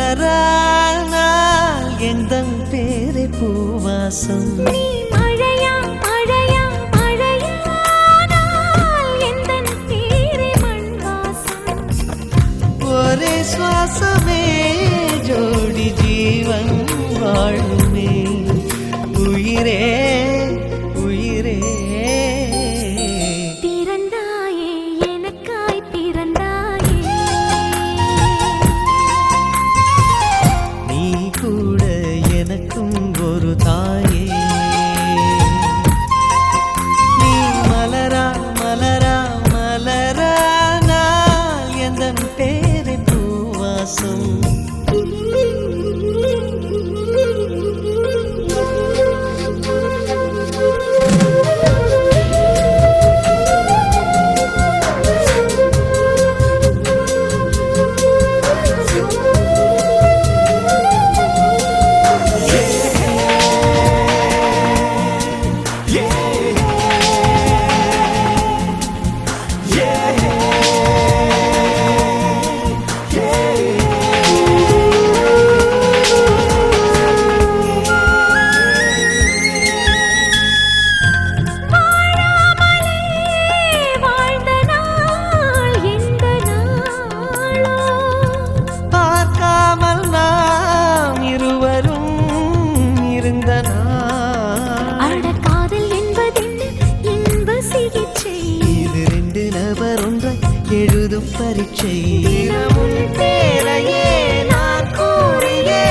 மலரானால் எந்தன் பேரை பூவாசம் ஒரே சுவாசமே ஜோடி ஜீவன் வாழுமே உயிரே உயிரே பிறந்தாயே எனக்காய் பிறந்தாயே நீ கூட எனக்கும் ஒரு தாயே நீ மலரா மலரா மலரா நாள் எந்தன் பேரை பூவாசம் எழுதும் பரீட்சை தினமும் பேரையே நான் கூறியே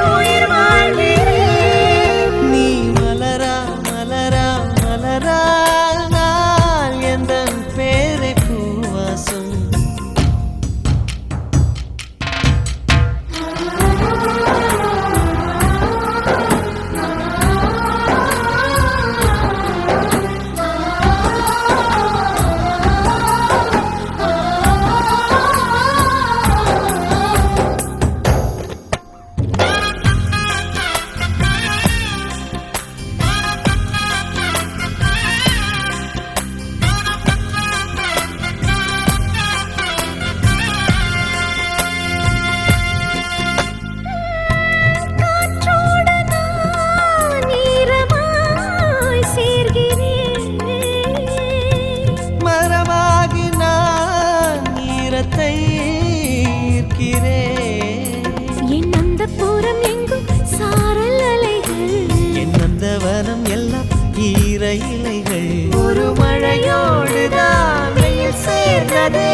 உயிர் வாழ்கிறேன் நீ மலரா மலரா மலரா நாள் எந்தன் பேரை பூவாசம் என் அந்த புறம் எங்கும் சாரல் அலைகள் என் அந்த வனம் எல்லாம் ஈர இலைகள் ஒரு மழையோடுதான் வெயில் சேர்ந்ததே